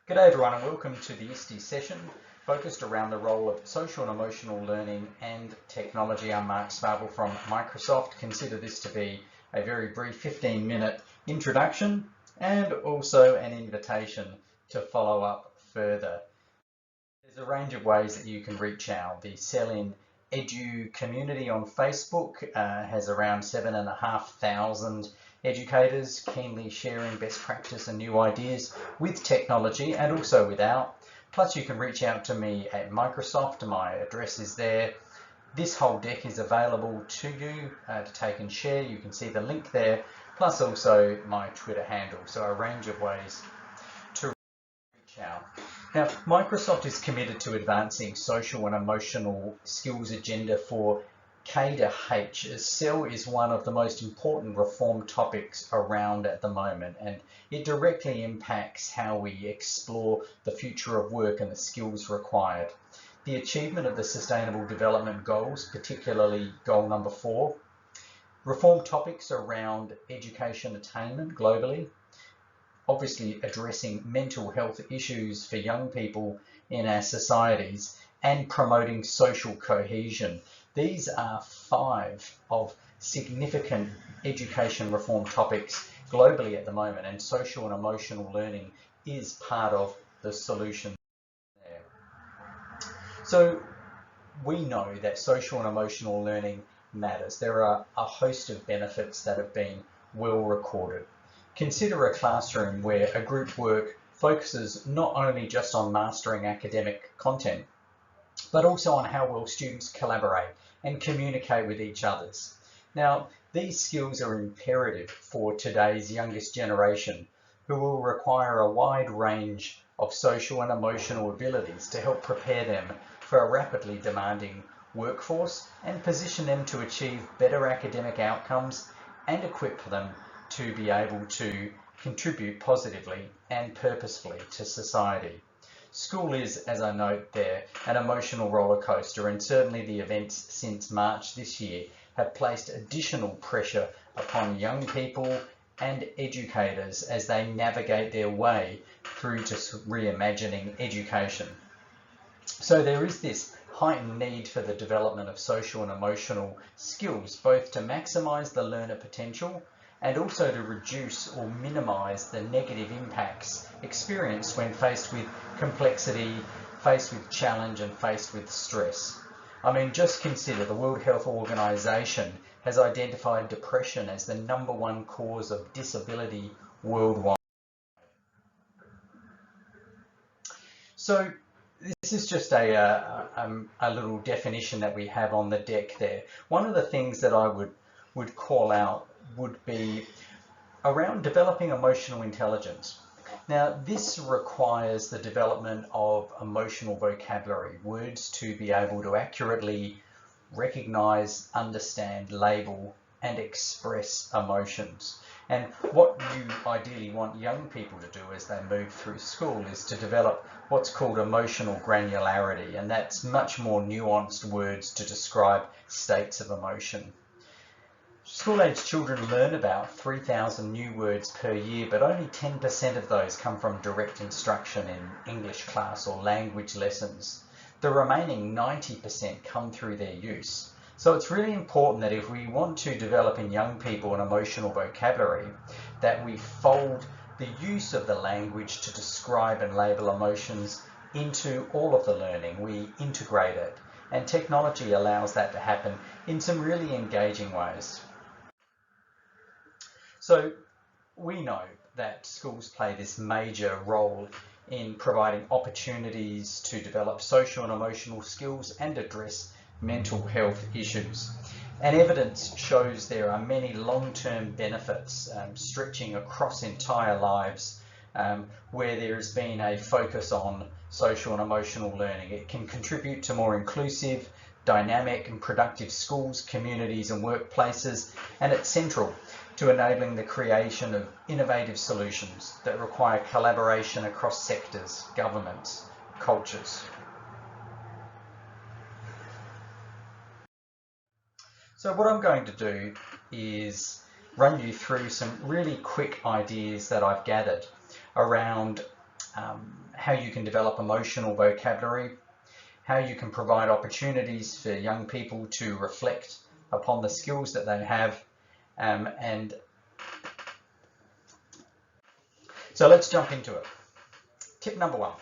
G'day everyone and welcome to the ISTE session focused around the role of social and emotional learning and technology. I'm Mark Sparvell from Microsoft. Consider this to be a very brief 15-minute introduction and also an invitation to follow up further. There's a range of ways that you can reach out. The SEL Edu community on Facebook has around 7,500 educators keenly sharing best practice and new ideas with technology and also without. Plus you can reach out to me at Microsoft. My address is there. This whole deck is available to you to take and share. You can see the link there, plus also my Twitter handle. So a range of ways to reach out. Now, Microsoft is committed to advancing social and emotional skills agenda for K to H, as SEL is one of the most important reform topics around at the moment, and it directly impacts how we explore the future of work and the skills required. The achievement of the Sustainable Development Goals, particularly goal number 4, reform topics around education attainment globally, obviously addressing mental health issues for young people in our societies, and promoting social cohesion. These are 5 of significant education reform topics globally at the moment, and social and emotional learning is part of the solution there. So we know that social and emotional learning matters. There are a host of benefits that have been well recorded. Consider a classroom where a group work focuses not only just on mastering academic content, but also on how well students collaborate and communicate with each others. Now, these skills are imperative for today's youngest generation, who will require a wide range of social and emotional abilities to help prepare them for a rapidly demanding workforce and position them to achieve better academic outcomes and equip them to be able to contribute positively and purposefully to society. School is, as I note there, an emotional roller coaster, and certainly the events since March this year have placed additional pressure upon young people and educators as they navigate their way through to reimagining education. So there is this heightened need for the development of social and emotional skills, both to maximise the learner potential and also to reduce or minimise the negative impacts experienced when faced with complexity, faced with challenge and faced with stress. I mean, just consider the World Health Organization has identified depression as the #1 cause of disability worldwide. So this is just a little definition that we have on the deck there. One of the things that I would call out would be around developing emotional intelligence. Now, this requires the development of emotional vocabulary, words to be able to accurately recognize, understand, label, and express emotions. And what you ideally want young people to do as they move through school is to develop what's called emotional granularity, and that's much more nuanced words to describe states of emotion. School-age children learn about 3,000 new words per year, but only 10% of those come from direct instruction in English class or language lessons. The remaining 90% come through their use. So it's really important that if we want to develop in young people an emotional vocabulary, that we fold the use of the language to describe and label emotions into all of the learning. We integrate it, and technology allows that to happen in some really engaging ways. So we know that schools play this major role in providing opportunities to develop social and emotional skills and address mental health issues. And evidence shows there are many long-term benefits stretching across entire lives where there has been a focus on social and emotional learning. It can contribute to more inclusive, dynamic and productive schools, communities and workplaces, and it's central to enabling the creation of innovative solutions that require collaboration across sectors, governments, cultures. So what I'm going to do is run you through some really quick ideas that I've gathered around how you can develop emotional vocabulary, how you can provide opportunities for young people to reflect upon the skills that they have. And so let's jump into it. Tip number 1.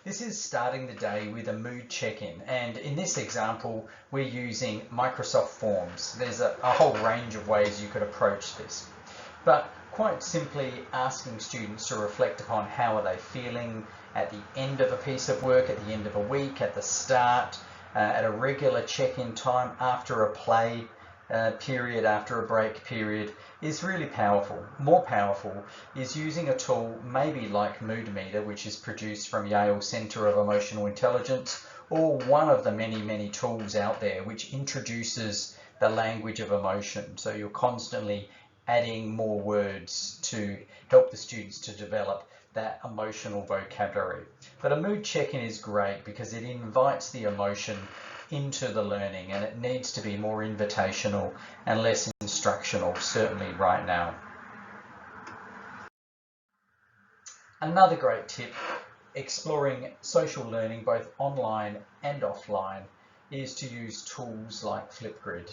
This is starting the day with a mood check-in, and in this example we're using Microsoft Forms. There's a whole range of ways you could approach this, but quite simply asking students to reflect upon how are they feeling at the end of a piece of work, at the end of a week, at the start, at a regular check-in time, after a play period, after a break period, is really powerful. More powerful is using a tool maybe like Mood Meter, which is produced from Yale Center of Emotional Intelligence, or one of the many tools out there which introduces the language of emotion. So you're constantly adding more words to help the students to develop that emotional vocabulary. But a mood check-in is great because it invites the emotion into the learning, and it needs to be more invitational and less instructional, certainly right now. Another great tip, exploring social learning both online and offline, is to use tools like Flipgrid.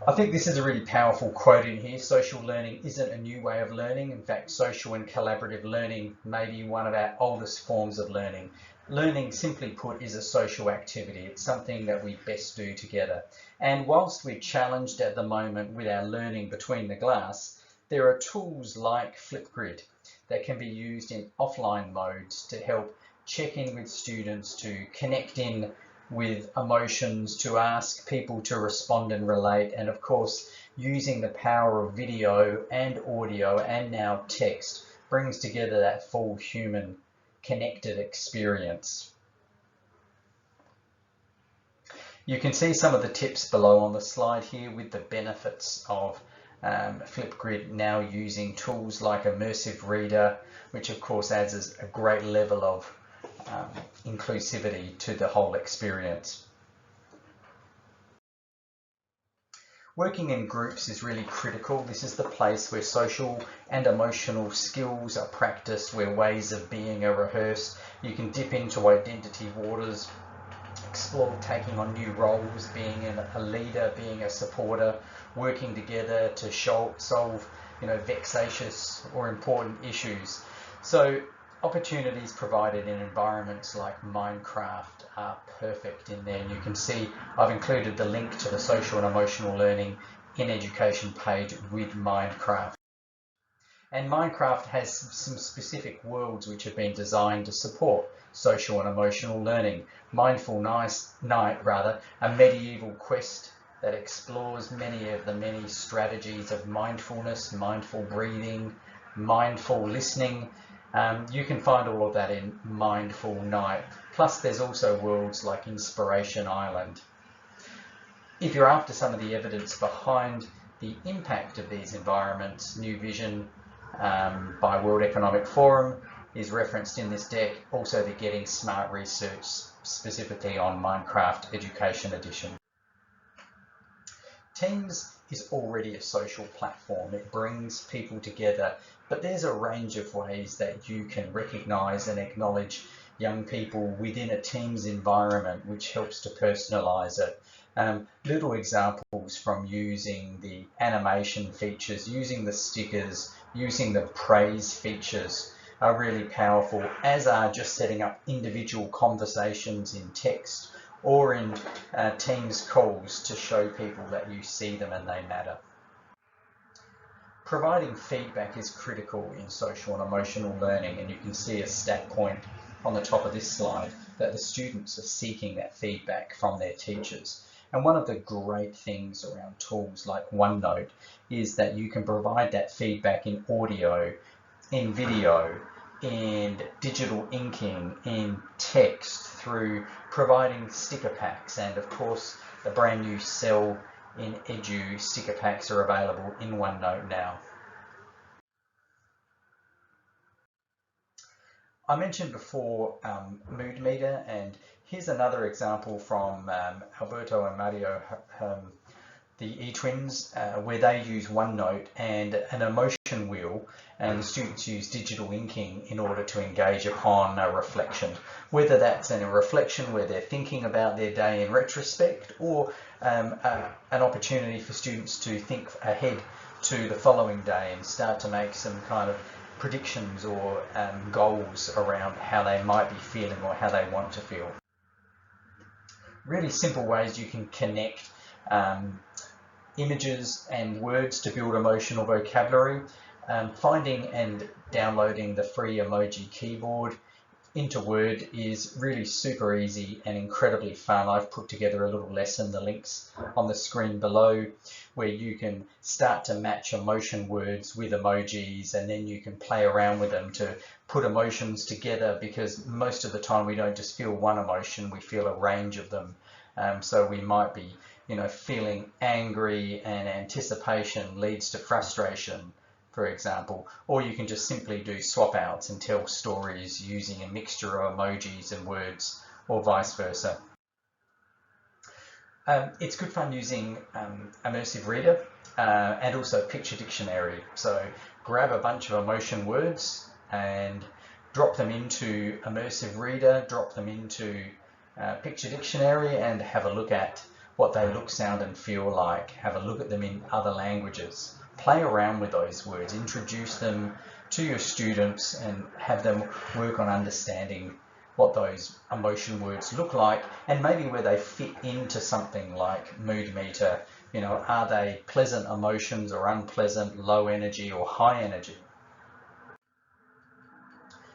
I think this is a really powerful quote in here. Social learning isn't a new way of learning. In fact, social and collaborative learning may be one of our oldest forms of learning. Learning, simply put, is a social activity. It's something that we best do together. And whilst we're challenged at the moment with our learning between the glass, there are tools like Flipgrid that can be used in offline modes to help check in with students, to connect in with emotions, to ask people to respond and relate, and of course using the power of video and audio and now text brings together that full human connected experience. You can see some of the tips below on the slide here with the benefits of Flipgrid now using tools like Immersive Reader, which of course adds a great level of inclusivity to the whole experience. Working in groups is really critical. This is the place where social and emotional skills are practiced, where ways of being are rehearsed. You can dip into identity waters, explore taking on new roles, being a leader, being a supporter, working together to solve vexatious or important issues. So opportunities provided in environments like Minecraft are perfect in there, and you can see I've included the link to the social and emotional learning in education page with Minecraft. And Minecraft has some specific worlds which have been designed to support social and emotional learning. Mindful Night, a medieval quest that explores many of the many strategies of mindfulness, mindful breathing, mindful listening. You can find all of that in Mindful Night. Plus there's also worlds like Inspiration Island. If you're after some of the evidence behind the impact of these environments, New Vision by World Economic Forum is referenced in this deck. Also the Getting Smart research specifically on Minecraft Education Edition. Teams is already a social platform. It brings people together, but there's a range of ways that you can recognize and acknowledge young people within a Teams environment, which helps to personalize it. Little examples from using the animation features, using the stickers, using the praise features are really powerful, as are just setting up individual conversations in text or in Teams calls to show people that you see them and they matter. Providing feedback is critical in social and emotional learning, and you can see a stat point on the top of this slide that the students are seeking that feedback from their teachers. And one of the great things around tools like OneNote is that you can provide that feedback in audio, in video, in digital inking, in text, through providing sticker packs, and of course the brand new SEL in Edu sticker packs are available in OneNote now. I mentioned before Mood Meter, and here's another example from Alberto and Mario the eTwins, where they use OneNote and an emotion wheel, and the students use digital inking in order to engage upon a reflection, whether that's in a reflection where they're thinking about their day in retrospect, or an opportunity for students to think ahead to the following day and start to make some kind of predictions or goals around how they might be feeling or how they want to feel. Really simple ways you can connect images and words to build emotional vocabulary. Finding and downloading the free emoji keyboard into Word is really super easy and incredibly fun. I've put together a little lesson, the links on the screen below, where you can start to match emotion words with emojis, and then you can play around with them to put emotions together, because most of the time we don't just feel one emotion, we feel a range of them. So we might be, feeling angry, and anticipation leads to frustration, for example, or you can just simply do swap outs and tell stories using a mixture of emojis and words, or vice versa. It's good fun using Immersive Reader and also Picture Dictionary. So grab a bunch of emotion words and drop them into Immersive Reader, drop them into Picture Dictionary, and have a look at what they look, sound and feel like. Have a look at them in other languages. Play around with those words, introduce them to your students and have them work on understanding what those emotion words look like, and maybe where they fit into something like mood meter. Are they pleasant emotions or unpleasant, low energy or high energy?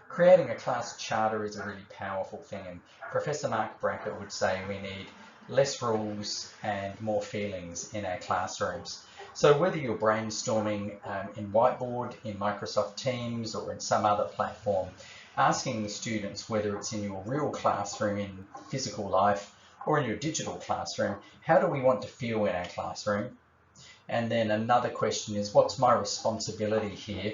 Creating a class charter is a really powerful thing, and Professor Mark Brackett would say we need less rules and more feelings in our classrooms. So whether you're brainstorming in Whiteboard, in Microsoft Teams, or in some other platform, asking the students whether it's in your real classroom in physical life or in your digital classroom, how do we want to feel in our classroom? And then another question is, what's my responsibility here?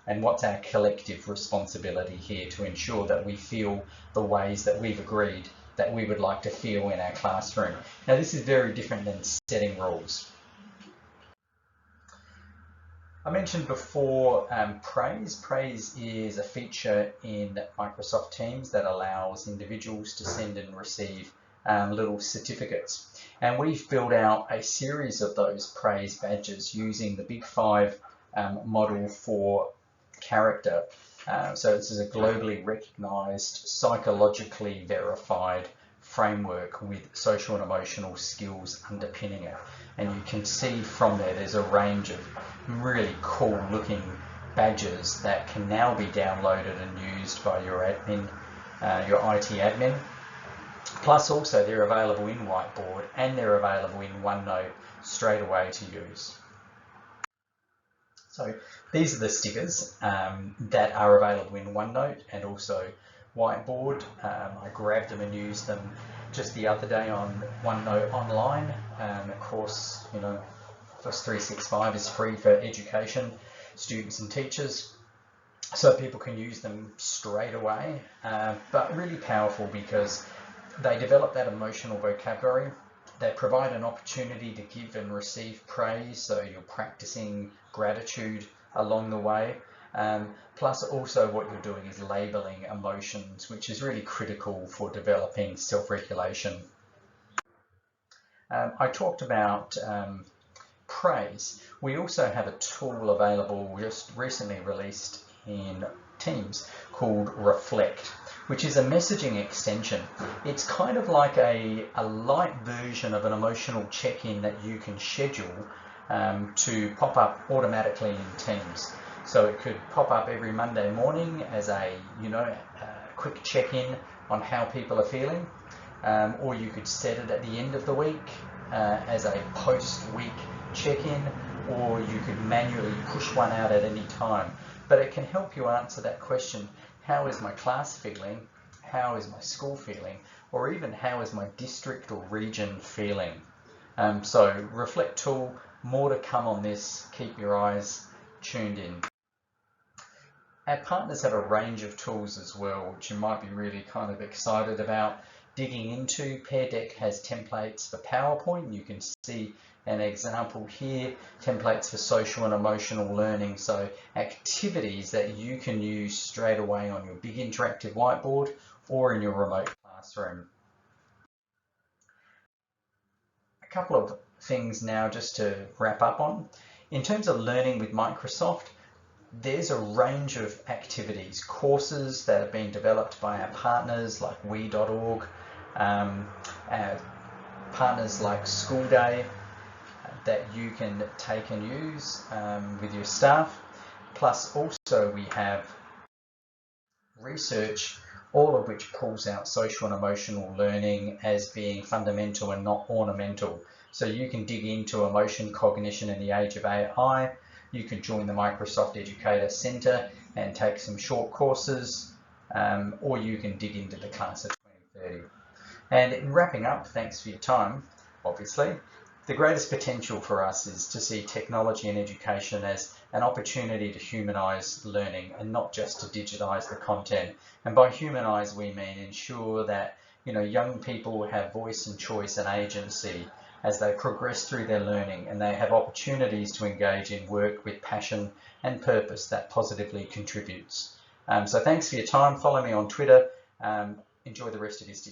And what's our collective responsibility here to ensure that we feel the ways that we've agreed that we would like to feel in our classroom? Now, this is very different than setting rules. I mentioned before praise. Praise is a feature in Microsoft Teams that allows individuals to send and receive little certificates. And we've built out a series of those praise badges using the Big Five model for character. So this is a globally recognized, psychologically verified framework with social and emotional skills underpinning it. And you can see from there's a range of really cool looking badges that can now be downloaded and used by your admin, your IT admin. Plus also they're available in Whiteboard and they're available in OneNote straight away to use. So these are the stickers that are available in OneNote and also Whiteboard. I grabbed them and used them just the other day on OneNote Online. Of course, Office 365 is free for education, students and teachers, so people can use them straight away, but really powerful because they develop that emotional vocabulary. They provide an opportunity to give and receive praise, so you're practicing gratitude along the way. Plus also what you're doing is labeling emotions, which is really critical for developing self-regulation. I talked about praise. We also have a tool available, just recently released in Teams, called Reflect, which is a messaging extension. It's kind of like a light version of an emotional check-in that you can schedule to pop up automatically in Teams. So it could pop up every Monday morning as a quick check-in on how people are feeling, or you could set it at the end of the week as a post-week check-in, or you could manually push one out at any time. But it can help you answer that question: how is my class feeling? How is my school feeling? Or even how is my district or region feeling? So Reflect tool, more to come on this. Keep your eyes tuned in. Our partners have a range of tools as well, which you might be really kind of excited about. digging into. Pear Deck has templates for PowerPoint. You can see an example here, templates for social and emotional learning. So activities that you can use straight away on your big interactive whiteboard or in your remote classroom. A couple of things now just to wrap up on. In terms of learning with Microsoft, there's a range of activities, courses that have been developed by our partners like we.org, our partners like School Day that you can take and use with your staff. Plus also we have research, all of which pulls out social and emotional learning as being fundamental and not ornamental. So you can dig into emotion cognition in the age of AI. You can join the Microsoft Educator Centre and take some short courses, or you can dig into the class of 2030. And in wrapping up, thanks for your time, obviously. The greatest potential for us is to see technology and education as an opportunity to humanise learning and not just to digitise the content. And by humanise, we mean ensure that young people have voice and choice and agency as they progress through their learning, and they have opportunities to engage in work with passion and purpose that positively contributes. So thanks for your time. Follow me on Twitter. Enjoy the rest of your day.